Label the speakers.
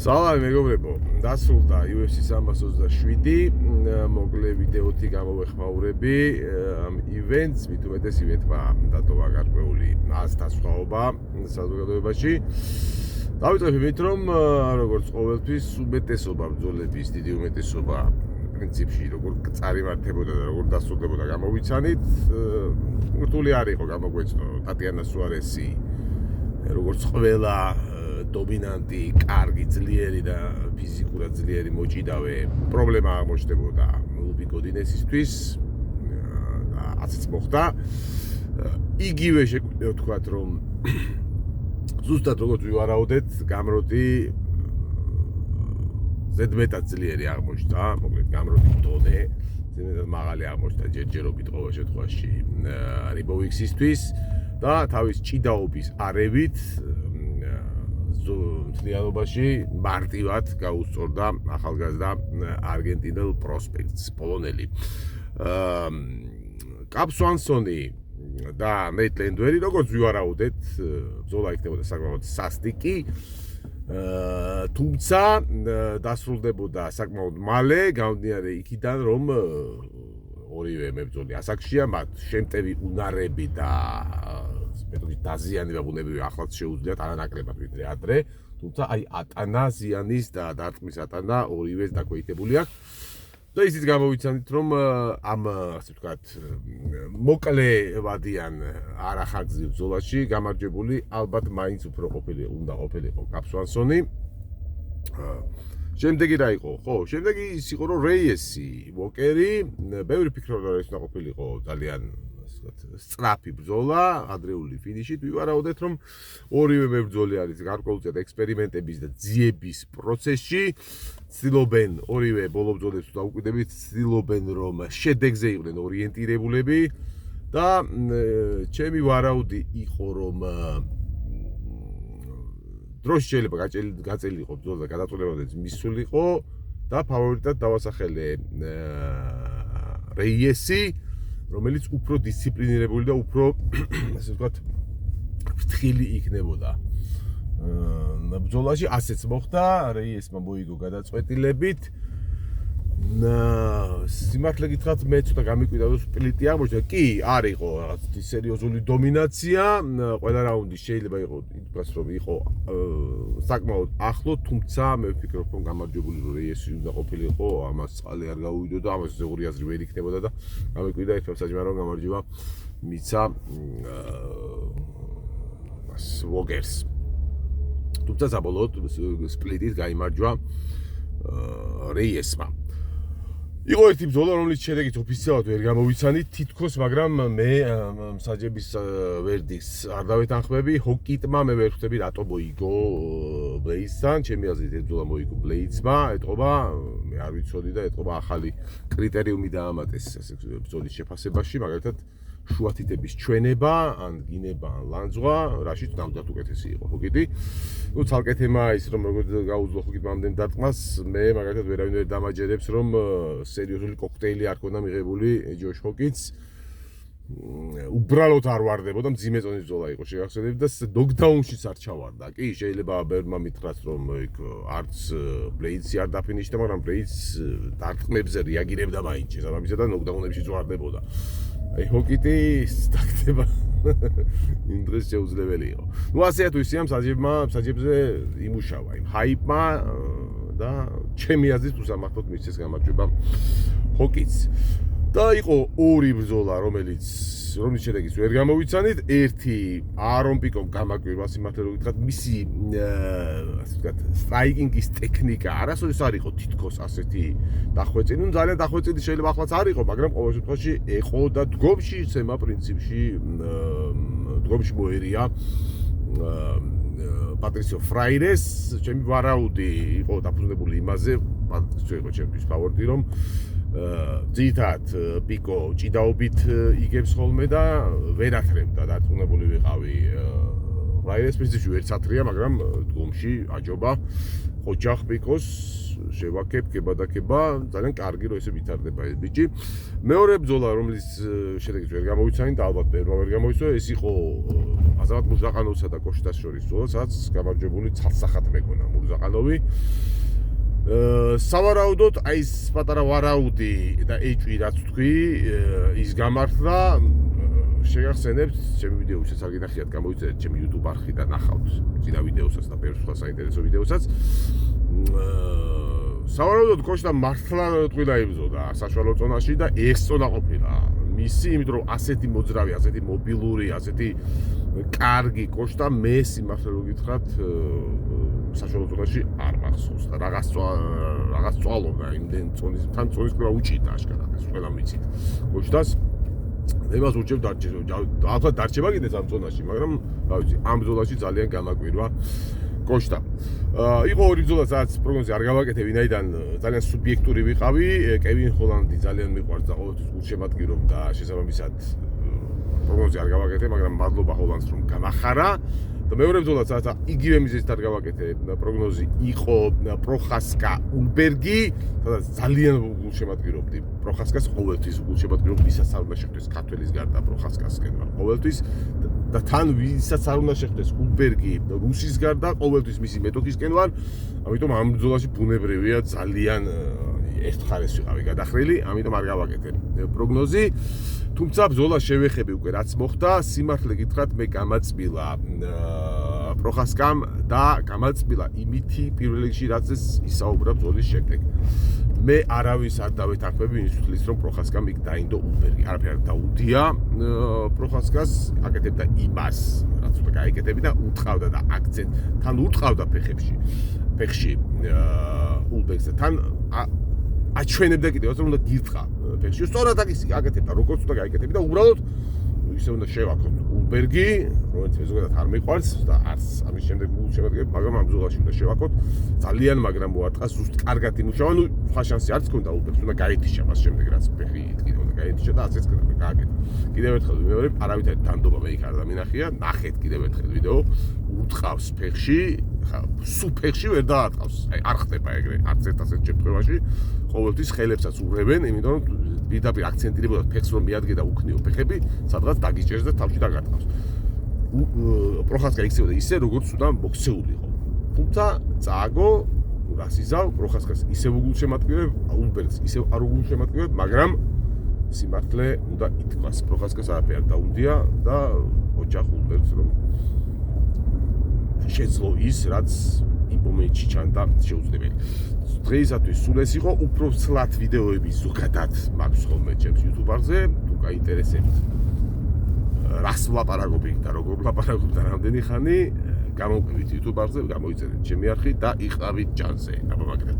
Speaker 1: სალამი მეგობრებო, დასრულდა UFC 327, მოკლე ვიდეოთი გამოვეხმაურები ამ ივენტს, მით უმეტეს ივენტმა დატოვა გარკვეული ასდასვაობა საზოგადოებაში. დავიწყებ იმით, რომ როგორც ყოველთვის უმეტესობა ბრძოლების დიდი უმეტესობა პრინციპში როგორ წარიმართებოდა და როგორ დასრულდებოდა გამოვიცანით, რთული არ იყო გამოგვეცნო ტატიანა სუარესი როგორც ყველა დომინანტი, კარგი, ძლიერი და ფიზიკურად ძლიერი მოჭიდავე პრობლემა აღმოჩნდებოდა ლუპი გოდინესისთვის და ასეც მოხდა. იგივე შეგვიძლია ვთქვათ, რომ ზუსტად როგორც ვივარაუდეთ, გამროდი ზედმეტად ძლიერი აღმოჩნდა, მოკლედ გამროდი დონე ზედმეტად მაღალი აღმოჩნდა ჯერჯერობით ყოველ შემთხვევაში რიბოვიქსისთვის და თავის ჭიდაობის არევით მთლიანობაში მარტივად გაუსწორდა ახალგაზრდა არგენტინელ პროსპექტს, პოლონელი. კაპ სვანსონი და ნეით ლენდვერი, როგორც ვივარაუდეთ, ბრძოლა იქნებოდა საკმაოდ სასტიკი, თუმცა დასრულდებოდა საკმაოდ მალე, გამომდინარე იქიდან, რომ ორივე მებრძოლი ასაკშია, მათ შემტევი უნარები და დაზიანება ბუნებრივი ახლაც შეუძლიათ არანაკლებად ვიდრე ადრე, თუმცა აი ატანა ზიანის და დარტყმის ატანა ორივეს დაქვეითებული აქვს. და ისიც გამოვიცანით, რომ ამ ასე ვთქვათ მოკლე ვადიან არახაგზი ბრძოლაში გამარჯვებული ალბათ მაინც უფრო უნდა ყოფილიყო კაპ სვანსონი. შემდეგი რა იყო? ხო, შემდეგი ის იყო, რომ რეიესი, ვოკერი, ბევრი ფიქრობდა, რომ ეს უნდა ყოფილიყო ძალიან სწრაფი ბრძოლა, ადრეული ფინიშით. ვივარაუდეთ, რომ ორივე მებრძოლი არის გარკვეულწილად ექსპერიმენტების და ძიების პროცესში. ცდილობენ ორივე ბოლო ბრძოლებს დაუკვირდებით, ცდილობენ რომ შედეგზე იყვნენ ორიენტირებულები და ჩემი ვარაუდი იყო, რომ დროში შეიძლება გაწელილიყო ბრძოლა და გადაწყვეტილებამდე მისულიყო და ფავორიტად დავასახელე რეიესი, რომელიც უფრო დისციპლინირებული და უფრო ასე ვთქვათ ფრთხილი იქნებოდა. ბრძოლაში ასეც მოხდა, რეიესმა მოიგო გადაწყვეტილებით. სიმართლე გითხრათ, მე ცოტა გამიკვირდა, რომ სპლიტი აღმოჩნდა. კი, არ იყო რაღაც სერიოზული დომინაცია, ყველა რაუნდი შეიძლება იყოს, რომ იყო საკმაოდ ახლო, თუმცა მე ვფიქრობ, რომ გამარჯვებული რეიესი უნდა ყოფილიყო, ამას წყალი არ გაუვიდოდა, ამას ზოგადად აზრი ვერ იქნებოდა და გამიკვირდა ერთ საჭმარო გამარჯვება მიცა ვოგერს. თუმცა საბოლოოდ სპლიტით გაიმარჯვა რეიესმა. იყო ერთი ბრძოლა, რომელიც შედეგით ოფიციალურად ვერ გამოვიცანით თითქოს, მაგრამ მე მსაჯების ვერდიქტს არ დავეთანხმები. ჰოკიტმა მე ვერ ხვდები რატო მოიგო ბლეიდსთან, ჩემი აზრით ეს ბრძოლა მოიგო ბლეიდსმა, ეტყობა, მე არ ვიცოდი და ეტყობა ახალი კრიტერიუმი დაამატეს ასე ბრძოლის შეფასებაში, მაგალითად შუათითების ჩვენება, ან გინება, ან ლანძღვა, რაშიც ნამდვილად უკეთესი იყო ჰოკიტი. ნუ ცალკე თემა ის, რომ როგორ გაუძლო ჰოკიტმა ამდენ დარტყმას, მე მაგალითად ვერავინ ვერ დამაჯერებს, რომ სერიოზული კოქტეილი არ ქონდა მიღებული ჯოშ ჰოკიტს. უბრალოდ არ ვარდებოდა, მძიმე ზონის ბრძოლა იყო შეგახსენებთ და ნოკდაუნშიც არ ჩავარდა. კი, შეიძლება ბევრმა მითხრას, რომ იქ არც ბლეიდსი არ დაფინიშდა, მაგრამ ბლეიდს დარტყმებზე რეაგირებდა მაინც შესაბამისად და ნოკდაუნებშიც ვარდებოდა. აი ჰოკიტი სტაქტება იმ დროს შეუძლებელი იყო. ნუ ასე თუ ისე ამ საჯებზე იმუშავა, იმ ჰაიპმა და ჩემი აზრით უსამართლოდ მისცეს გამარჯვება ჰოკიტს. და იყო ორი ბრძოლა, რომლის შედეგიც ვერ გამოვიცანით. ერთი არონ პიკომ გამაკვირვა სიმართლე რომ გითხრათ, მისი ასე ვთქვათ სტრაიკინგის ტექნიკა არასოდეს არ იყო თითქოს ასეთი დახვეწილი. ნუ ძალიან დახვეწილი შეიძლება ახლაც არ იყო, მაგრამ ყოველ შემთხვევაში ეყო და დგომში იცემა პრინციპში დგომში მოერია პატრისიო ფრაირეს. ჩემი ვარაუდი იყო დაფუძნებული იმაზე, პატრისიო იყო ჩემთვის ფავორიტი, რომ ძირითადად პიკო ჭიდაობით იგებს ხოლმე და ვერ ათრევდა, დარწმუნებული ვიყავი რაიეს პრინციპში ვერ ცატრია, მაგრამ დგომში აჯობა ოჯახ პიკოს შევაკებ, კებადაკება, ძალიან კარგი რომ ესე ვითარდება ეს ბიჭი. მეორე ბრძოლა, რომელიც შედეგით ვერ გამოვიცანი და ალბათ ბევრმა ვერ გამოიცვა, ეს იყო აზამატ მურზაყანოვსა და კოშტას შორის ბრძოლა, სადაც გამარჯვებული ცალსახად მეკონა მურზაყანოვი. სავარაუდოდ აი ეს პატარა ვარაუდი და ეჭვი რაც თქვი, ის გამართლა. შეგახსენებთ, ჩემი ვიდეოსაც არ გინახიათ, გამოიწერეთ ჩემი YouTube არხიდან ნახავთ წინა ვიდეოსაც და ბევრ სხვა საინტერესო ვიდეოსაც. სავარაუდოდ კოშტა მართლა ტყუილა იბრძოდა საშუალო ზონაში და ეს ზონა ყოფილა მისი, იმიტომ რომ ასეთი მოძრავი, ასეთი მობილური, ასეთი კარგი კოშტა მე სიმართლე რომ გითხრათ საშუალო ზონაში არ მახსოვს და რაღაც წვალობდა იმდენ თან წონის ყველა უჭირდა აშკარად ეს ყველა მიცით კოშტას. მე მას უჭებ ალბათ დარჩება კიდეც ამ ზონაში, მაგრამ რა ვიცი, ამ ბრძოლაში ძალიან გამაკვირვა კოშტა. იყო ორი ბრძოლა, სადაც პროგნოზი არ გავაკეთე, ვინაიდან ძალიან სუბიექტური ვიყავი. კევინ ჰოლანდი ძალიან მიყვარს და ყოველთვის გულშემატკივრობ და შესაბამისად პროგნოზი არ გავაკეთე, მაგრამ მადლობა ჰოლანდს რომ გამახარა. და მეორე ბრძოლა, სადაც იგივე მიზეზით არ გავაკეთე, პროგნოზი იყო პროხასკა ულბერგი, სადაც ძალიან გულშემატკივრობდი პროხასკას, ყოველთვის გულშემატკივრობ, ვისაც არ უნდა შეხვდეს ქართველის გარდა პროხასკასკენ ვარ ყოველთვის და თან ვისაც არ უნდა შეხვდეს ულბერგი რუსის გარდა, ყოველთვის მისი მეტოქისკენ ვარ. ამიტომ ამ ბრძოლაში ბუნებრივია ძალიან ერთხარეს ვიყავი გადახრილი, ამიტომ არ გავაკეთე პროგნოზი. თუმცა ბრძოლა შევეხები უკვე რაც მოხდა, სიმართლე გითხრათ, მე გამაწბილა პროხასკამ და გამაწბილა იმითი პირველ რიგში რაც ეს ისაუბრა ბრძოლის შემდეგ. მე არავის არ დავეთანხმები იმის თვლის რომ პროხასკამ იქ დაინდო ულბერგი. არაფერი არ დაუდია პროხასკას, აკეთებდა იმას, რაც უნდა გაეკეთებინა და უთყავდა და აქცენტ თან უთყავდა ფეხში ულბერგს და თან აჩვენებდა კიდევ რომ უნდა გირთხა ფეხში. სწორად აკეთებდა როგორც უნდა გაეკეთებინა და უბრალოდ ისე უნდა შევაქოთ ულბერგი, რომელიც მე ზოგადად არ მიყვარს და არც ამის შემდეგ გულშემატკივრებ, მაგრამ ამ ბრძოლაში უნდა შევაქოთ. ძალიან მაგრამ მოატყა, ზუსტ კარგად იმუშავა, ნუ სხვა შანსი არც ჰქონდა ულბერგს, უნდა გაეთიშა მას შემდეგ რაც ფეხი იტკიდა, უნდა გაეთიშა და ასეც გააკეთა. კიდევ ერთხელ მეორე, არავითარი დანდობა მე იქ არ დამინახია, ნახეთ კიდევ ერთხელ ვიდეო, უტყავს ფეხში, სულ ფეხში ვერ დაატყავს. აი არ ხდება ეგრე, არც ერთ ასეთ შემთხვევაში. ყოველთვის ხელებსაც ურევენ, იმიტომ რომ პირდაპირ აქცენტირებულად ფეხს რომ მიადგე და უქნიო ფეხები, სადღაც დაგიჭერს და თავში დაგატყავს. პროხასკა იქცეოდა ისე, როგორც უდან მოქცეული იყო. თუმცა წააგო, რას იზავ, პროხასკას ისევ უგულშემატკივრებ, ულბერგს ისევ არ უგულშემატკივრებ, მაგრამ სიმართლე უნდა ითქვას, პროხასკას არაფერი არ დაუდია და ოჯახ ულბერგს რომ შეძლო ის, რაც იმ მომენტში ჩანდა შეუძლებელი. დღეისათვის სულ ეს იყო, უფრო ცლად ვიდეოები ზოგადად მაქვს ხოლმე ჩემს YouTube არხზე, თუ გაინტერესებთ რას ვლაპარაკობ იქ და როგორ ვლაპარაკობ და რამდენი ხანი, გამოვყევით YouTube არხზე, გამოიწერეთ ჩემი არხი და იყავით ჯანზე. აბა მაგდეთ.